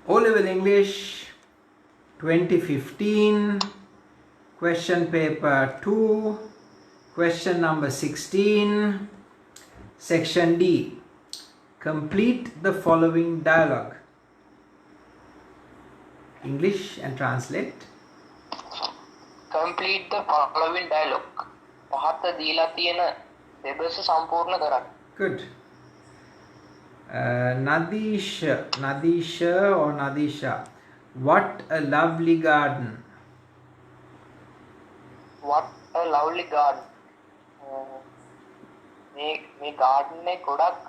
O-Level English 2015, question paper 2, question number 16, section D. Complete the following dialogue. English and translate. Complete the following dialogue. පහත දීලා තියෙන දෙබස සම්පූර්ණ කරන්න. Good. Nadisha or Nadisha. What a lovely garden. What a lovely garden. මේ garden එක ගොඩක්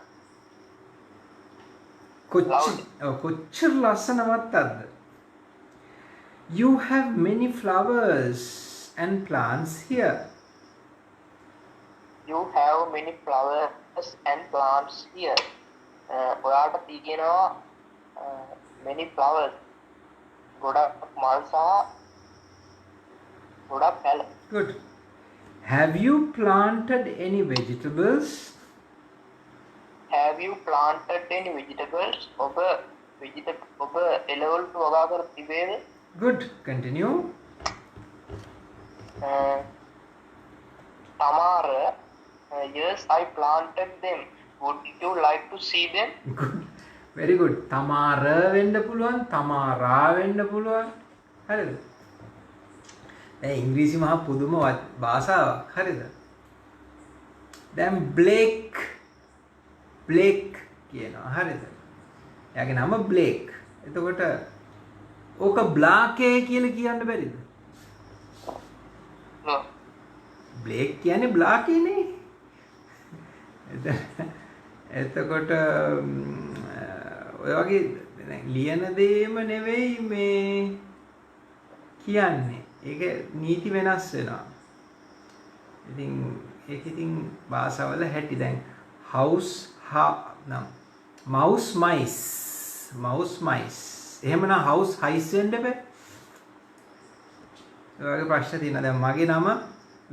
කොච්චර ලස්සනවත්ද? You have many flowers and plants here. You have many flowers and plants here. ඔයාට තියෙනවා many flowers. ගොඩක් මල් සහ ගොඩක් පැල. Good. Have you planted any vegetables? Have you planted any vegetables? ඔබ එළවලු වගා කර තිබේද? Good. Continue. Tamara, yes, I planted them. Would you like to see them? Good. Very good. Tamara වෙන්න පුළුවන්, Tamara වෙන්න පුළුවන්. හරිද? දැන් ඉංග්‍රීසි මහා පුදුම භාෂාවක්. හරිද? දැන් Blake කියනවා. හරිද? එයාගේ නම Blake. එතකොට ඕක බ්ලාකේ කියලා කියන්න බැරිද? No. Blake කියන්නේ බ්ලාකේනේ. එතකොට ඔය වගේ ලියන දේම නෙවෙයි මේ කියන්නේ. ඒක නීති වෙනස් වෙනවා. ඉතින් ඒක ඉතින් භාෂාවල හැටි දැන් mouse mice එහෙමනම් house highs වෙන්න බෑ. ඒ වගේ ප්‍රශ්න තියෙනවා. දැන් මගේ නම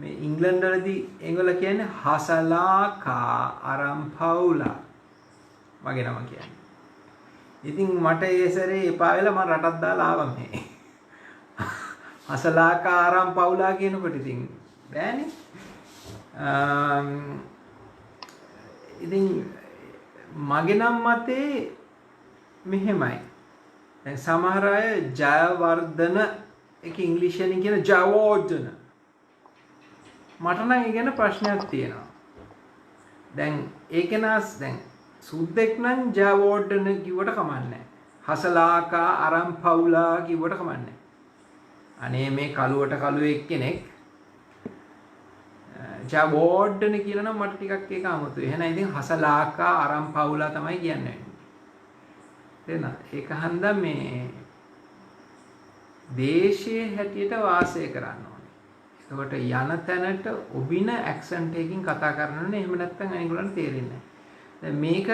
මේ ඉංග්‍රීසි වලදී ඒගොල්ලෝ කියන්නේ හසලාකා අරම්පවුලා මගේ නම කියන්නේ. ඉතින් මට ඒ සැරේ එපා වෙලා මම රටක් දාලා ආවා මේ. හසලාකා අරම්පවුලා කියනකොට ඉතින් බෑනේ. ඉතින් මගේ නම් මතේ මෙහෙමයි. දැන් සමහර අය ජයවර්ධන ඒක ඉංග්‍රීසියෙන් කියන ජයවර්ධන. මට නම් ඒ ගැන ප්‍රශ්නයක් තියෙනවා. දැන් ඒක නාස් දැන් සුද්දෙක් නම් ජයවර්ධන කිව්වට කමන්නේ නැහැ. හසලාකා අරම්පවුලා කිව්වට කමන්නේ නැහැ. අනේ මේ කළුවට කළු එක්කෙනෙක් ජයවර්ධන කියලා නම් මට ටිකක් ඒක අමුතුයි. එහෙනම් ඉතින් හසලාකා අරම්පවුලා තමයි කියන්නේ. තේරෙනවද? ඒක හන්දා මේ දේශයේ හැටියට වාසය කරන්න ඕනේ. එතකොට යන තැනට ඔබින ඇක්සන්ට් එකකින් කතා කරනවනේ. එහෙම නැත්නම් ඒගොල්ලන්ට තේරෙන්නේ නැහැ. දැන් මේක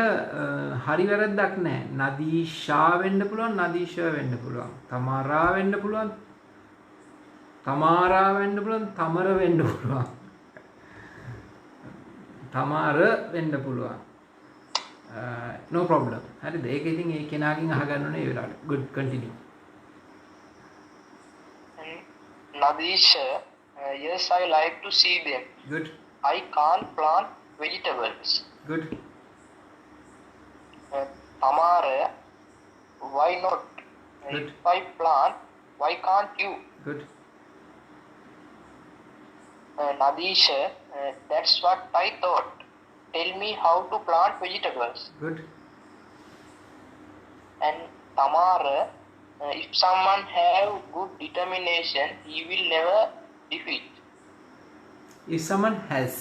හරි වැරද්දක් නැහැ. නදීෂා වෙන්න පුළුවන්, නදීෂා වෙන්න පුළුවන්. තමාරා වෙන්න පුළුවන්. තමාරා වෙන්න පුළුවන්, තමර වෙන්න පුළුවන්. තමාර වෙන්න පුළුවන්. No problem. හරිද? ඒක ඉතින් ඒ කෙනාගෙන් අහගන්න ඕනේ ඒ වෙලාවට. Good, continue. Nadisha, yes, I like to see them. Good. I can't plant vegetables. Good. Tamara, why not? Good. If I plant, why can't you? Good. Nadisha, that's what I thought. Tell me how to plant vegetables. Good. And Tamara, if someone have good determination, he will never defeat. If someone has.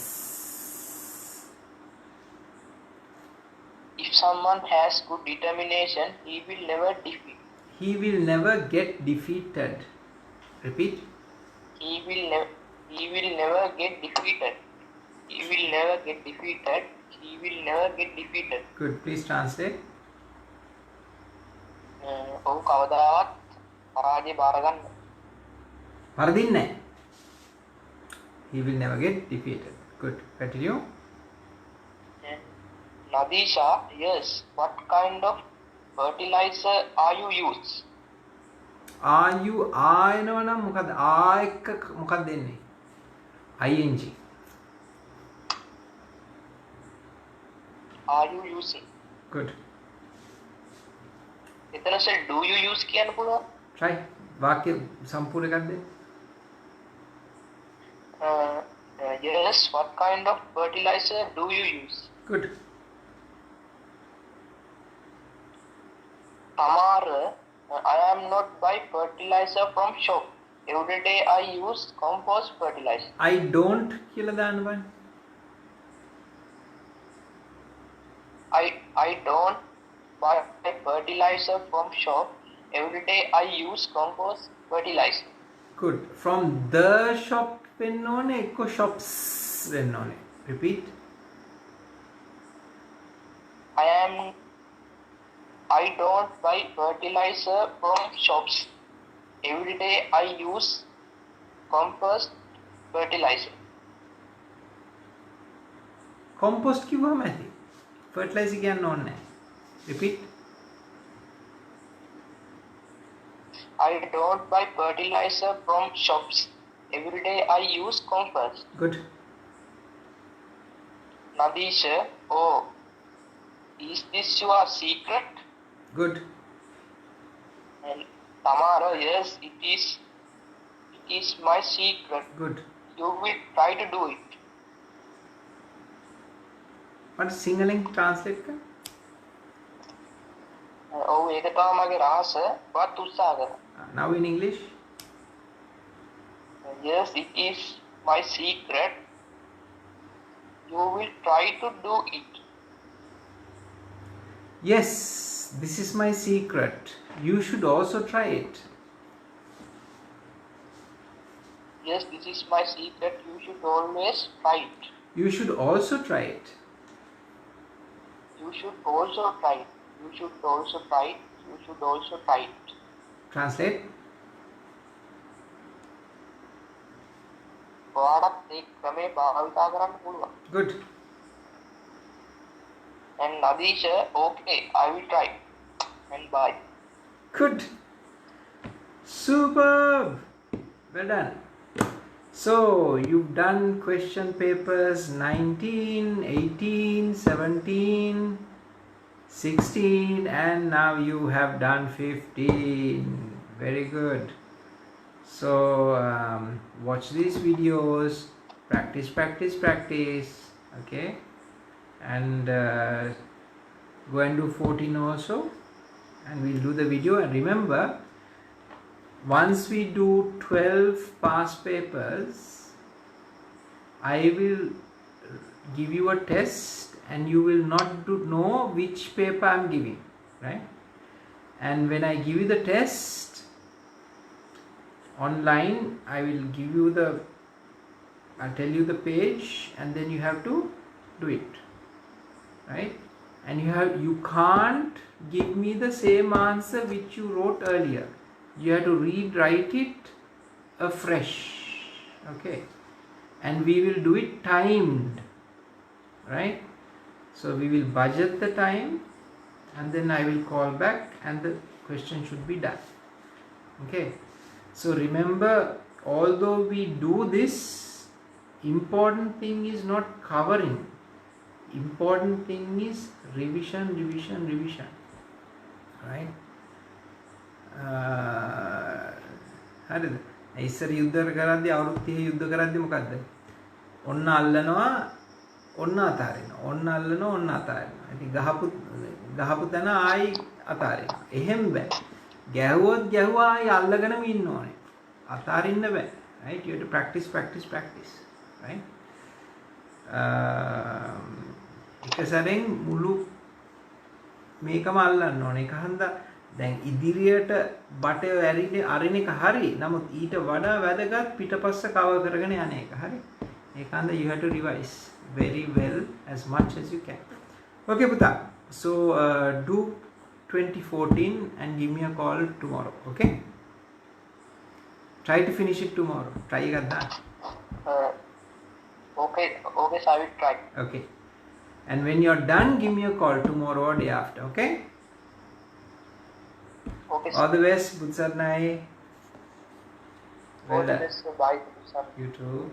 If someone has good determination, he will never defeat. He will never get defeated. Repeat. He will never get defeated. He will never get defeated. He will never get defeated. Good. Please translate. ඔහු කවදාවත් පරාජය බාර ගන්න. වරදින්නේ නැහැ. He will never get defeated. Good. Continue. Nadisha, yes. What kind of fertilizer are you use? are you එනවනම් මොකද එක්ක මොකක්ද දෙන්නේ ing Are you using? good එතන sir do you use කියන්න පුළුවන්? try වාක්‍ය සම්පූර්ණ එකක් දෙන්න Yes, what kind of fertilizer do you use? good Tamara, I am not buy fertilizer from shop. Every day I use compost fertilizer. I don't කියලා දාන්න බෑ I don't buy fertilizer from shop. Every day I use compost fertilizer. good from the shop වෙන්න ඕනේ එක්ක shops වෙන්න ඕනේ repeat I don't buy fertilizer from shops. Every day I use compost fertilizer. compost කිව්වම ඇති fertilizer කියන්න ඕනේ නැහැ repeat I don't buy fertilizer from shops. Every day I use compost. good Nadisha, oh, is this your secret? good And Tamara, yes, it is. It is my secret. good You will try to do it. මට සිංහලෙන් translate කරන්න ඔව් ඒක තමයි මගේ රහස. වත් උත්සාහ කරා. now in English Yes, it is my secret. You will try to do it. yes this is my secret you should also try it Yes, this is my secret. You should always try it. you should also try it You should also try it. You should also try it. You should also try it. translate ඔයාලත් මේ ක්‍රමේ භාවිතා කරන්න පුළුවන්. good And Nadisha, okay, I will try. And bye. good superb well done so you've done question papers 19 18 17 16 and now you have done 15 very good so watch these videos practice okay and go and do 14 also and we'll do the video and remember once we do 12 past papers I will give you a test and you will not know which paper I'm giving right and when I give you the test online I will give you I'll tell you the page and then you have to do it right and you can't give me the same answer which you wrote earlier you have to write it afresh okay and we will do it timed right so we will budget the time and then I will call back and the question should be done okay so remember although we do this important thing is not covering important thing is revision right හරිද ඉස්සර යුද්ධ කරද්දී අවුරුදු 30 යුද්ධ කරද්දී මොකද්ද ඔන්න අල්ලනවා ඔන්න අතාරිනවා ඔන්න අල්ලනවා ඔන්න අතාරිනවා ඉතින් ගහපු තැන ආයි අතාරිනවා එහෙම බෑ ගැහුවොත් ගැහුවා ආයි අල්ලගෙනම ඉන්න ඕනේ අතාරින්න බෑ right you have to practice right එක සැරෙන් මුළු මේකම අල්ලන්න ඕනේ ඒක හන්දා දැන් ඉදිරියට බටය අරින එක හරි නමුත් ඊට වඩා වැදගත් පිටපස්ස කවර් කරගෙන යන එක හරි ඒකන්ද you have to revise very well as much as you can okay පුතා so do 2014 and give me a call tomorrow okay try to finish it tomorrow try එකක් දාන්න Okay, so I will try. okay and when you're done give me a call tomorrow or day after okay Okay, All the best. Budsarnai. all the best. Bye. You too.